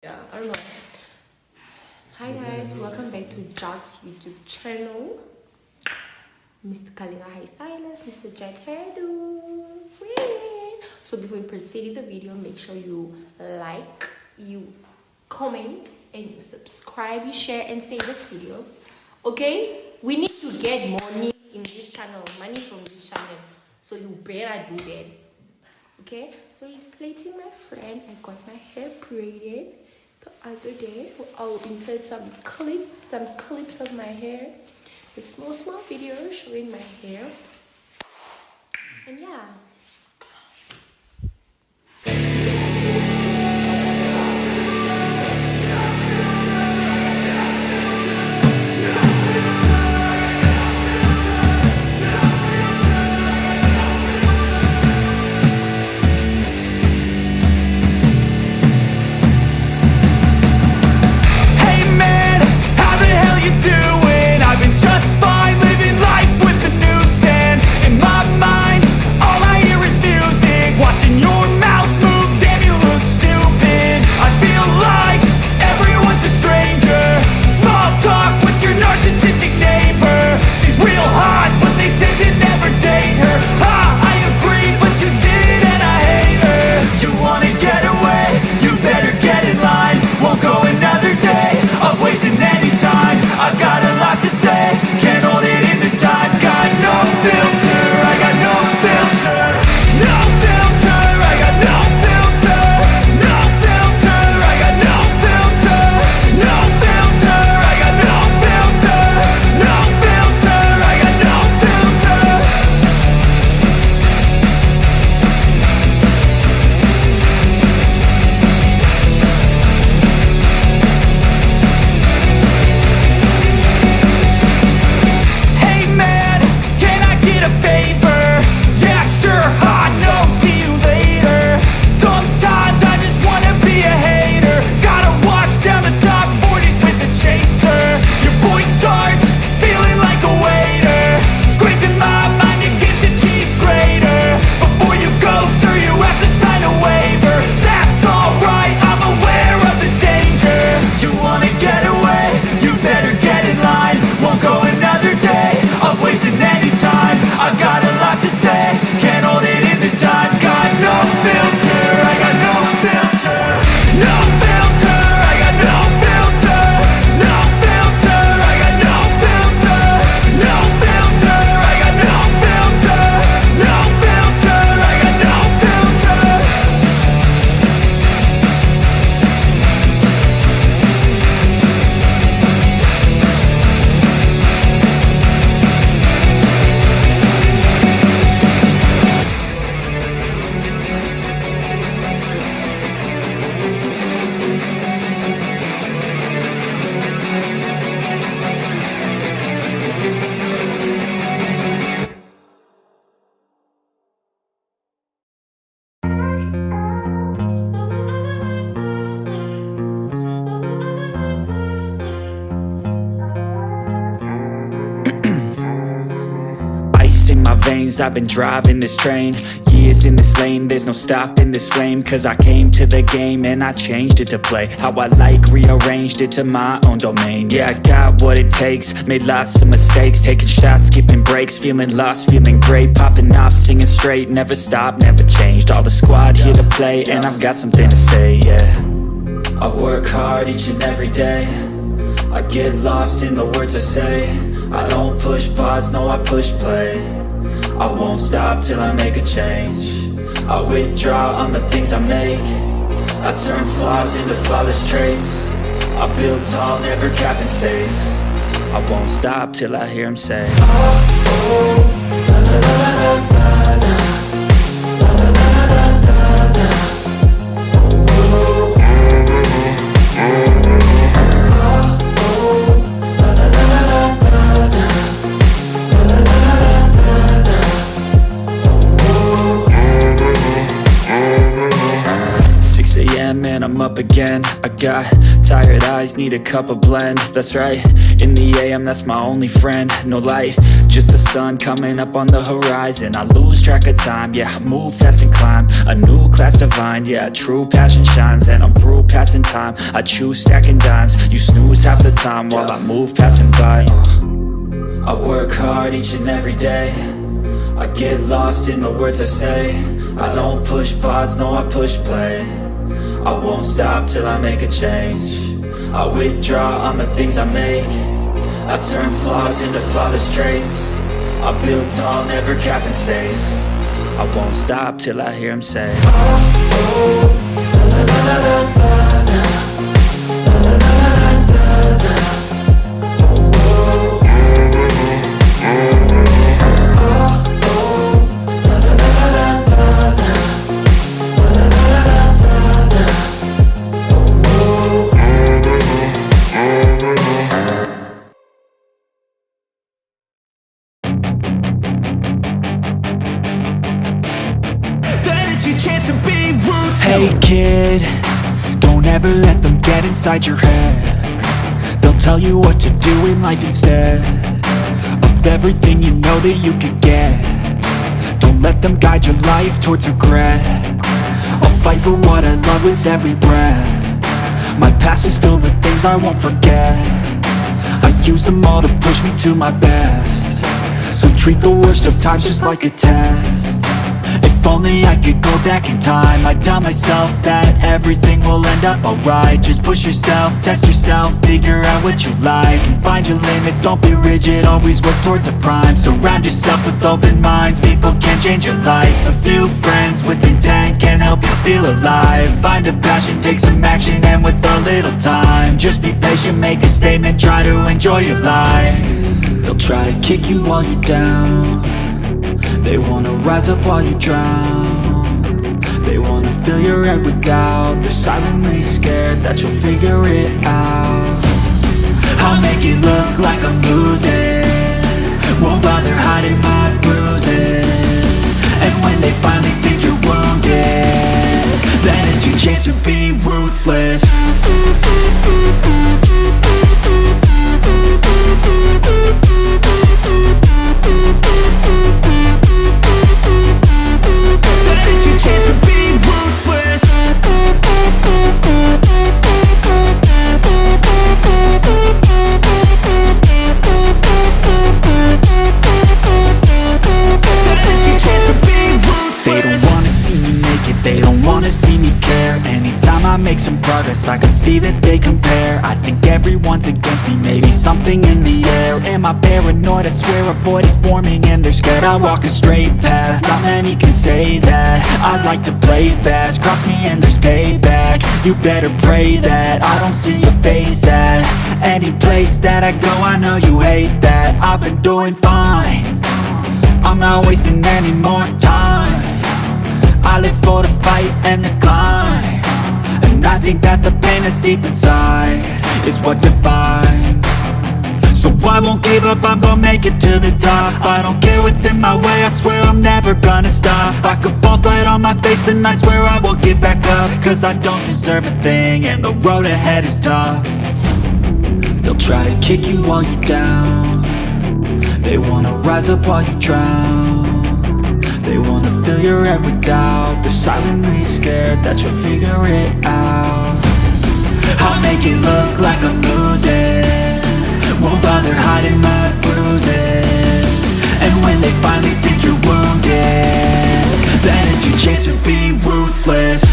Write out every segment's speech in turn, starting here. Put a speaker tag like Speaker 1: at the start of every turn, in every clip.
Speaker 1: Yeah, I don't know. Hi guys, welcome back to Jack's YouTube channel. Mr. Kalinga Hairstylist, Mr. Jack Hairdo. So before we proceed with the video, make sure you like, you comment, and you subscribe, you share, and save this video. Okay? We need to get money in this channel, money from this channel. So you better do that. Okay? So he's plating my friend. I got my hair braided the other day, so I'll insert some clips of my hair, a small video showing my hair, and yeah.
Speaker 2: I've been driving this train, years in this lane, there's no stopping this flame. Cause I came to the game and I changed it to play how I like, rearranged it to my own domain. Yeah, I got what it takes, made lots of mistakes, taking shots, skipping breaks, feeling lost, feeling great, popping off, singing straight, never stopped, never changed. All the squad here to play and I've got something to say, yeah. I work hard each and every day, I get lost in the words I say. I don't push pause, no, I push play. I won't stop till I make a change. I withdraw on the things I make. I turn flaws into flawless traits. I build tall, never capped in space. I won't stop till I hear him say, oh, oh, la, la, la, la, la, la, la, la, la, la, la, la, la. And I'm up again. I got tired eyes, need a cup of blend. That's right, In the AM, that's my only friend. No light, just the sun coming up on the horizon. I lose track of time, yeah, I move fast and climb a new class divine, yeah, true passion shines. And I'm through passing time, I choose stacking dimes. You snooze half the time while I move passing by. I work hard each and every day, I get lost in the words I say. I don't push pause, no, I push play. I won't stop till I make a change. I withdraw on the things I make. I turn flaws into flawless traits. I build tall, never capped in space. I won't stop till I hear him say, oh, oh, la, la, la, la, la, la. Hey kid, don't ever let them get inside your head. They'll tell you what to do in life instead of everything you know that you could get. Don't let them guide your life towards regret. I'll fight for what I love with every breath. My past is filled with things I won't forget. I use them all to push me to my best. So treat the worst of times just like a test. If only I could go back in time, I'd tell myself that everything will end up alright. Just push yourself, test yourself, figure out what you like, and find your limits, don't be rigid, always work towards a prime. Surround yourself with open minds, people can change your life. A few friends with intent can help you feel alive. Find a passion, take some action, and with a little time, just be patient, make a statement, try to enjoy your life. They'll try to kick you while you're down. They wanna rise up while you drown. They wanna fill your head with doubt. They're silently scared that you'll figure it out. I'll make it look like I'm losing, won't bother hiding my bruises. And when they finally think you're wounded, then it's your chance to be ruthless. I make some progress, I can see that they compare. I think everyone's against me, maybe something in the air. Am I paranoid? I swear a void is forming and they're scared. I walk a straight path, not many can say that. I like to play fast, cross me and there's payback. You better pray that I don't see your face at any place that I go. I know you hate that. I've been doing fine, I'm not wasting any more time. I live for the fight and the climb. And I think that the pain that's deep inside is what defines. So I won't give up, I'm gonna make it to the top. I don't care what's in my way, I swear I'm never gonna stop. I could fall flat on my face and I swear I will get back up. Cause I don't deserve a thing and the road ahead is tough. They'll try to kick you while you're down. They wanna rise up while you drown. They wanna fill your head with doubt. They're silently scared that you'll figure it out. I'll make it look like I'm losing, won't bother hiding my bruises. And when they finally think you're wounded, then it's your chance to be ruthless.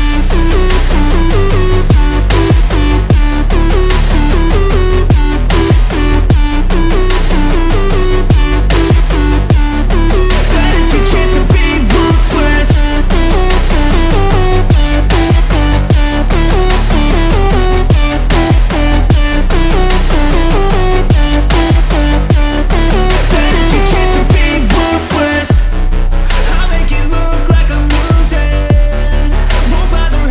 Speaker 2: Won't bother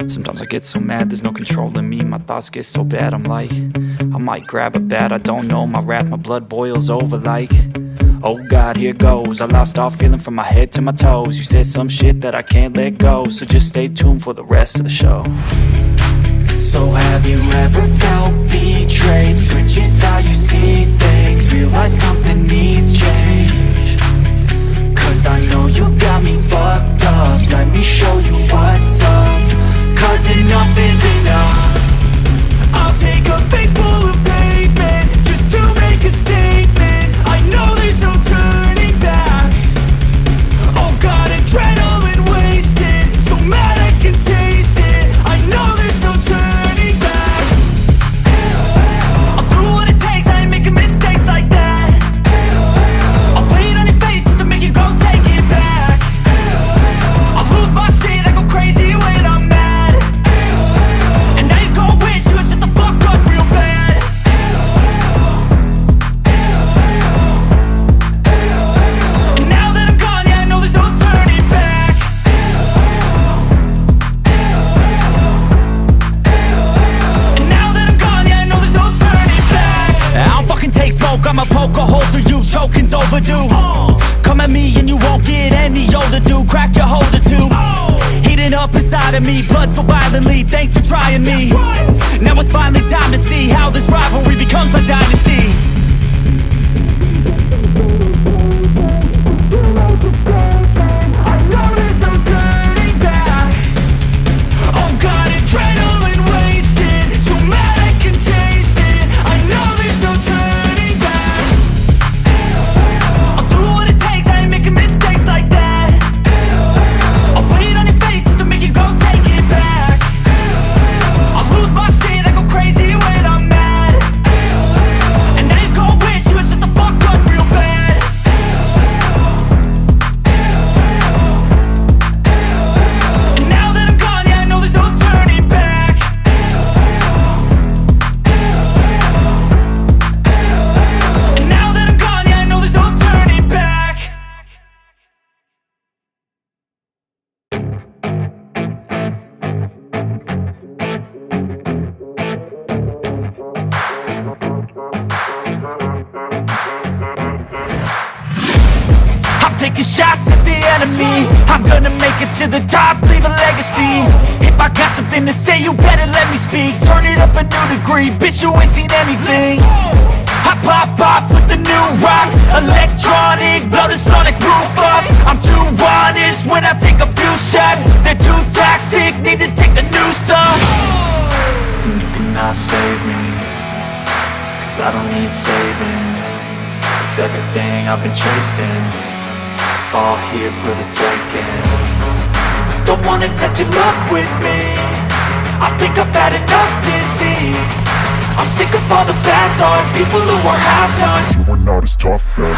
Speaker 2: Sometimes I get so mad, there's no controlling me. My thoughts get so bad, I'm like, I might grab a bat, I don't know. My wrath, my blood boils over like, oh God, here goes. I lost all feeling from my head to my toes. You said some shit that I can't let go, so just stay tuned for the rest of the show. So have you ever felt betrayed? Switches how you see things, realize something needs change. Cause I know you got me fucked up, let me show you what's up. Cause enough is enough. I'll take a face full of pavement just to make a statement. I know there's no turning back. Oh God, adrenaline wasted, so mad I can taste it. I know there's no turning back. I'll do what it takes, I ain't making mistakes like that. I'll play it on your face to make you go take it back. I'll lose my shit, I go crazy when I'm mad. And now you go wish you would shut the fuck up real bad. And now that I'm gone, yeah, I know there's no turning back. And now that I'm gone, yeah, I know there's no turning back. I don't fucking take smoke, I'ma poke a hole through you. Choking's overdue. Come at me and you won't get any older, dude. Crack your holder too. Heating up inside of me, blood so violently. Thanks for trying me. Now it's finally time to see how this rivalry becomes a dynasty. I know there's no turning back. Oh God, adrenaline wasted, so mad I can taste it. I know there's no turning back. I'll do what it takes, I ain't making mistakes like that. I'll play it on your face to make you go take it back. I'll lose my shit, I go crazy when I'm mad. And now you go wish you would shut the fuck up real bad. And now that I'm gone, yeah, I know there's no turning back. And now that I'm gone, yeah, I know there's no turning back. I'm taking shots at the enemy. I'm gonna make it to the top, leave a legacy. If I got something to say, you better let me speak. Turn it up a new degree, bitch, you ain't seen anything. I pop off with the new rock, electronic, blow the sonic roof up. I'm too honest when I take a few shots. They're too toxic, need to take the noose off. And you cannot save me, cause I don't need saving. It's everything I've been chasing, all here for the taking. Don't wanna test your luck with me, I think I've had enough disease. I'm sick of all the bad thoughts, people who are half-nots.
Speaker 3: You are not as tough as